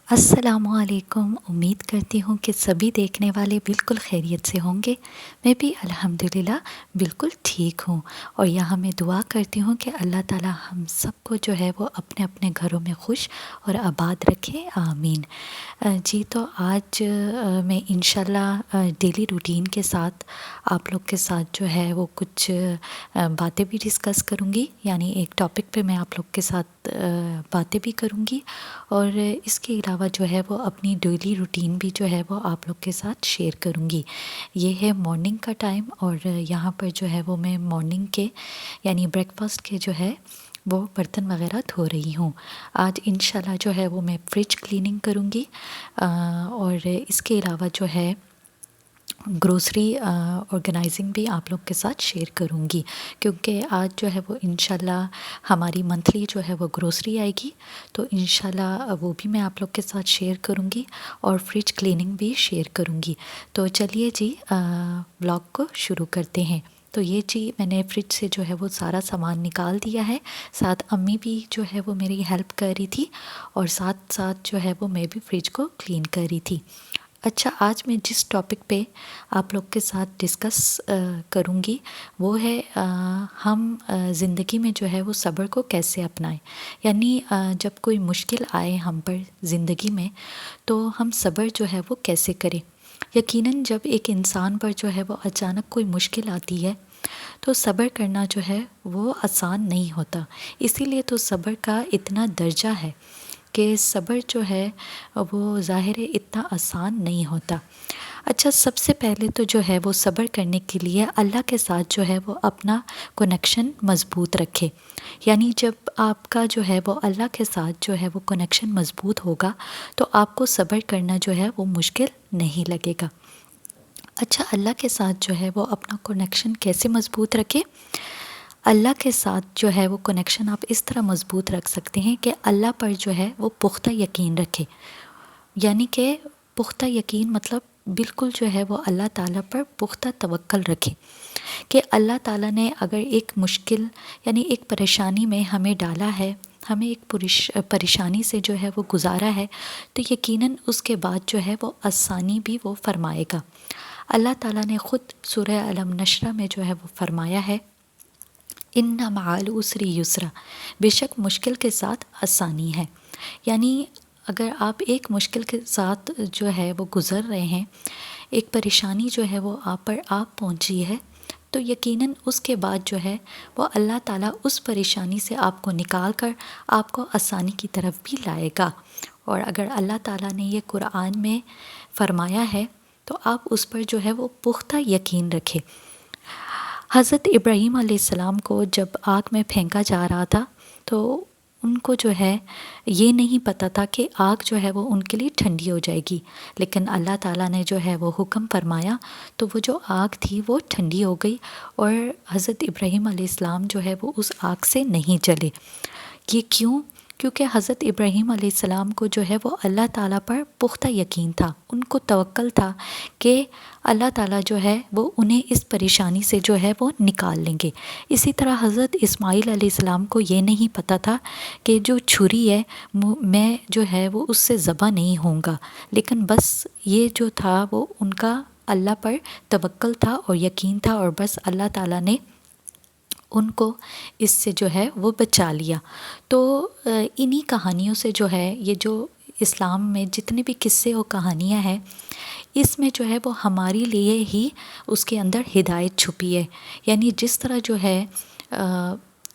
السلام علیکم۔ امید کرتی ہوں کہ سبھی دیکھنے والے بالکل خیریت سے ہوں گے۔ میں بھی الحمدللہ بالکل ٹھیک ہوں، اور یہاں میں دعا کرتی ہوں کہ اللہ تعالی ہم سب کو جو ہے وہ اپنے اپنے گھروں میں خوش اور آباد رکھے، آمین۔ جی تو آج میں انشاءاللہ ڈیلی روٹین کے ساتھ آپ لوگ کے ساتھ جو ہے وہ کچھ باتیں بھی ڈسکس کروں گی، یعنی ایک ٹاپک پہ میں آپ لوگ کے ساتھ باتیں بھی کروں گی، اور اس کے علاوہ جو ہے وہ اپنی ڈیلی روٹین بھی جو ہے وہ آپ لوگ کے ساتھ شیئر کروں گی۔ یہ ہے مارننگ کا ٹائم، اور یہاں پر جو ہے وہ میں مارننگ کے یعنی بریک فاسٹ کے جو ہے وہ برتن وغیرہ دھو رہی ہوں۔ آج انشاءاللہ جو ہے وہ میں فریج کلیننگ کروں گی، اور اس کے علاوہ جو ہے گروسری آرگنائزنگ بھی آپ لوگ کے ساتھ شیئر کروں گی، کیونکہ آج جو ہے وہ انشاءاللہ ہماری منتھلی جو ہے وہ گروسری آئے گی، تو انشاءاللہ وہ بھی میں آپ لوگ کے ساتھ شیئر کروں گی، اور فریج کلیننگ بھی شیئر کروں گی۔ تو چلیے جی ولاگ کو شروع کرتے ہیں۔ تو یہ جی میں نے فریج سے جو ہے وہ سارا سامان نکال دیا ہے، ساتھ امی بھی جو ہے وہ میری ہیلپ کر رہی تھی، اور ساتھ ساتھ جو ہے وہ میں بھی فریج کو کلین کر رہی تھی۔ اچھا، آج میں جس ٹاپک پہ آپ لوگ کے ساتھ ڈسکس کروں گی وہ ہے ہم زندگی میں جو ہے وہ صبر کو کیسے اپنائیں، یعنی جب کوئی مشکل آئے ہم پر زندگی میں تو ہم صبر جو ہے وہ کیسے کریں۔ یقیناً جب ایک انسان پر جو ہے وہ اچانک کوئی مشکل آتی ہے تو صبر کرنا جو ہے وہ آسان نہیں ہوتا، اسی لیے تو صبر کا اتنا درجہ ہے کہ صبر جو ہے وہ ظاہر اتنا آسان نہیں ہوتا۔ اچھا، سب سے پہلے تو جو ہے وہ صبر کرنے کے لیے اللہ کے ساتھ جو ہے وہ اپنا کنیکشن مضبوط رکھے، یعنی جب آپ کا جو ہے وہ اللہ کے ساتھ جو ہے وہ کنیکشن مضبوط ہوگا تو آپ کو صبر کرنا جو ہے وہ مشکل نہیں لگے گا۔ اچھا، اللہ کے ساتھ جو ہے وہ اپنا کنیکشن کیسے مضبوط رکھے؟ اللہ کے ساتھ جو ہے وہ کنیکشن آپ اس طرح مضبوط رکھ سکتے ہیں کہ اللہ پر جو ہے وہ پختہ یقین رکھے، یعنی کہ پختہ یقین مطلب بالکل جو ہے وہ اللہ تعالیٰ پر پختہ توکل رکھے کہ اللہ تعالیٰ نے اگر ایک مشکل یعنی ایک پریشانی میں ہمیں ڈالا ہے، ہمیں ایک پریشانی سے جو ہے وہ گزارا ہے، تو یقیناً اس کے بعد جو ہے وہ آسانی بھی وہ فرمائے گا۔ اللہ تعالیٰ نے خود سورہ الم نشرہ میں جو ہے وہ فرمایا ہے، ان مع العسر یسرا، بے شک مشکل کے ساتھ آسانی ہے۔ یعنی اگر آپ ایک مشکل کے ساتھ جو ہے وہ گزر رہے ہیں، ایک پریشانی جو ہے وہ آپ پر پہنچی ہے، تو یقیناً اس کے بعد جو ہے وہ اللہ تعالیٰ اس پریشانی سے آپ کو نکال کر آپ کو آسانی کی طرف بھی لائے گا۔ اور اگر اللہ تعالیٰ نے یہ قرآن میں فرمایا ہے تو آپ اس پر جو ہے وہ پختہ یقین رکھیں۔ حضرت ابراہیم علیہ السلام کو جب آگ میں پھینکا جا رہا تھا تو ان کو جو ہے یہ نہیں پتہ تھا کہ آگ جو ہے وہ ان کے لیے ٹھنڈی ہو جائے گی، لیکن اللہ تعالیٰ نے جو ہے وہ حکم فرمایا تو وہ جو آگ تھی وہ ٹھنڈی ہو گئی، اور حضرت ابراہیم علیہ السلام جو ہے وہ اس آگ سے نہیں جلے۔ یہ کیوں؟ کیونکہ حضرت ابراہیم علیہ السلام کو جو ہے وہ اللہ تعالیٰ پر پختہ یقین تھا، ان کو توکل تھا کہ اللہ تعالیٰ جو ہے وہ انہیں اس پریشانی سے جو ہے وہ نکال لیں گے۔ اسی طرح حضرت اسماعیل علیہ السلام کو یہ نہیں پتہ تھا کہ جو چھری ہے میں جو ہے وہ اس سے ذبح نہیں ہوں گا، لیکن بس یہ جو تھا وہ ان کا اللہ پر توکل تھا اور یقین تھا، اور بس اللہ تعالیٰ نے ان کو اس سے جو ہے وہ بچا لیا۔ تو انہی کہانیوں سے جو ہے یہ جو اسلام میں جتنے بھی قصے و کہانیاں ہیں، اس میں جو ہے وہ ہمارے لیے ہی اس کے اندر ہدایت چھپی ہے، یعنی جس طرح جو ہے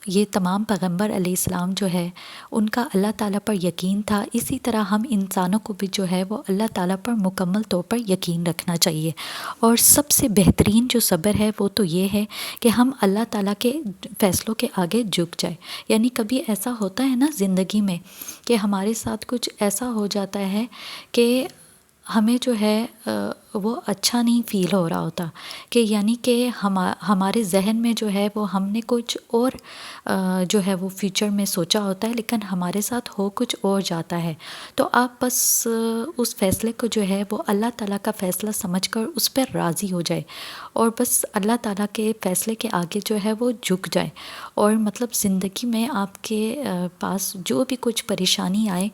یہ تمام پیغمبر علیہ السلام جو ہے ان کا اللہ تعالیٰ پر یقین تھا، اسی طرح ہم انسانوں کو بھی جو ہے وہ اللہ تعالیٰ پر مکمل طور پر یقین رکھنا چاہیے۔ اور سب سے بہترین جو صبر ہے وہ تو یہ ہے کہ ہم اللہ تعالیٰ کے فیصلوں کے آگے جھک جائے۔ یعنی کبھی ایسا ہوتا ہے نا زندگی میں کہ ہمارے ساتھ کچھ ایسا ہو جاتا ہے کہ ہمیں جو ہے وہ اچھا نہیں فیل ہو رہا ہوتا، کہ یعنی کہ ہمارے ذہن میں جو ہے وہ ہم نے کچھ اور جو ہے وہ فیوچر میں سوچا ہوتا ہے، لیکن ہمارے ساتھ ہو کچھ اور جاتا ہے، تو آپ بس اس فیصلے کو جو ہے وہ اللہ تعالیٰ کا فیصلہ سمجھ کر اس پر راضی ہو جائے، اور بس اللہ تعالیٰ کے فیصلے کے آگے جو ہے وہ جھک جائے، اور مطلب زندگی میں آپ کے پاس جو بھی کچھ پریشانی آئے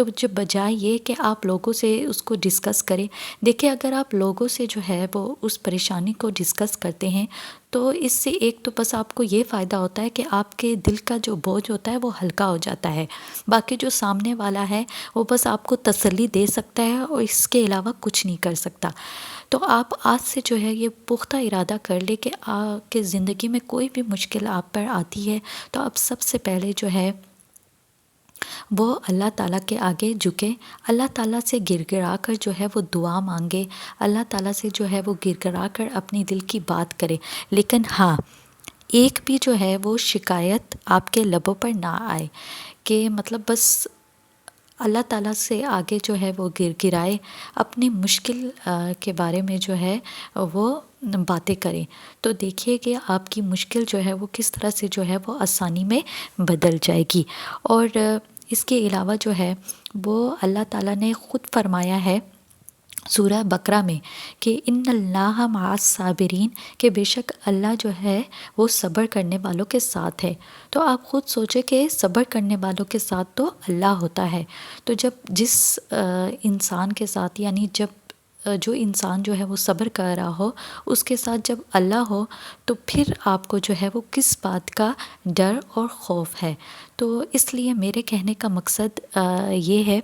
تو جب بجائے یہ کہ آپ لوگوں سے اس کو ڈسکس کریں، دیکھیں اگر آپ لوگوں سے جو ہے وہ اس پریشانی کو ڈسکس کرتے ہیں تو اس سے ایک تو بس آپ کو یہ فائدہ ہوتا ہے کہ آپ کے دل کا جو بوجھ ہوتا ہے وہ ہلکا ہو جاتا ہے، باقی جو سامنے والا ہے وہ بس آپ کو تسلی دے سکتا ہے اور اس کے علاوہ کچھ نہیں کر سکتا۔ تو آپ آج سے جو ہے یہ پختہ ارادہ کر لیں کہ زندگی میں کوئی بھی مشکل آپ پر آتی ہے تو آپ سب سے پہلے جو ہے وہ اللہ تعالیٰ کے آگے جھکے، اللہ تعالیٰ سے گر گرا کر جو ہے وہ دعا مانگے، اللہ تعالیٰ سے جو ہے وہ گر گرا کر اپنی دل کی بات کرے، لیکن ہاں ایک بھی جو ہے وہ شکایت آپ کے لبوں پر نہ آئے کہ مطلب بس اللہ تعالیٰ سے آگے جو ہے وہ گر گرائے، اپنی مشکل کے بارے میں جو ہے وہ باتیں کریں، تو دیکھیے کہ آپ کی مشکل جو ہے وہ کس طرح سے جو ہے وہ آسانی میں بدل جائے گی۔ اور اس کے علاوہ جو ہے وہ اللہ تعالیٰ نے خود فرمایا ہے سورہ بقرہ میں کہ ان اللہ مع الصابرین، کہ بے شک اللہ جو ہے وہ صبر کرنے والوں کے ساتھ ہے۔ تو آپ خود سوچیں کہ صبر کرنے والوں کے ساتھ تو اللہ ہوتا ہے، تو جس انسان کے ساتھ یعنی جو انسان جو ہے وہ صبر کر رہا ہو اس کے ساتھ جب اللہ ہو تو پھر آپ کو جو ہے وہ کس بات کا ڈر اور خوف ہے۔ تو اس لیے میرے کہنے کا مقصد یہ ہے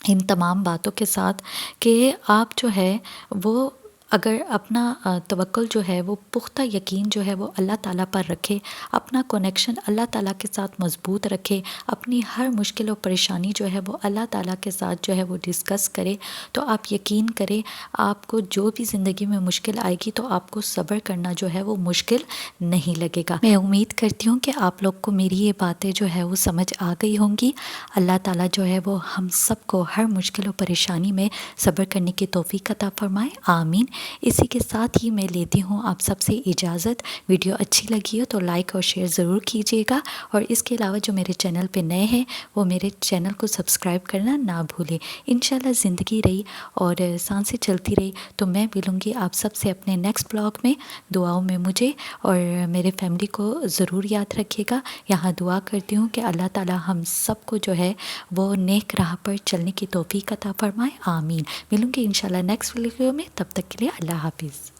ان تمام باتوں کے ساتھ کہ آپ جو ہے وہ اگر اپنا توکل جو ہے وہ پختہ یقین جو ہے وہ اللہ تعالیٰ پر رکھے، اپنا کنیکشن اللہ تعالیٰ کے ساتھ مضبوط رکھے، اپنی ہر مشکل و پریشانی جو ہے وہ اللہ تعالیٰ کے ساتھ جو ہے وہ ڈسکس کرے، تو آپ یقین کریں آپ کو جو بھی زندگی میں مشکل آئے گی تو آپ کو صبر کرنا جو ہے وہ مشکل نہیں لگے گا۔ میں امید کرتی ہوں کہ آپ لوگ کو میری یہ باتیں جو ہے وہ سمجھ آ گئی ہوں گی۔ اللہ تعالیٰ جو ہے وہ ہم سب کو ہر مشکل و پریشانی میں صبر کرنے کی توفیق عطا فرمائے، آمین۔ اسی کے ساتھ ہی میں لیتی ہوں آپ سب سے اجازت۔ ویڈیو اچھی لگی ہو تو لائک اور شیئر ضرور کیجیے گا، اور اس کے علاوہ جو میرے چینل پہ نئے ہیں وہ میرے چینل کو سبسکرائب کرنا نہ بھولیں۔ انشاءاللہ زندگی رہی اور سانسیں چلتی رہی تو میں ملوں گی آپ سب سے اپنے نیکسٹ بلاگ میں۔ دعاؤں میں مجھے اور میرے فیملی کو ضرور یاد رکھیے گا۔ یہاں دعا کرتی ہوں کہ اللہ تعالیٰ ہم سب کو جو ہے وہ نیک راہ پر چلنے کی توفیق عطا فرمائے، آمین۔ ملوں گی انشاءاللہ نیکسٹ ویڈیو میں، تب تک کے لیے اللہ حافظ۔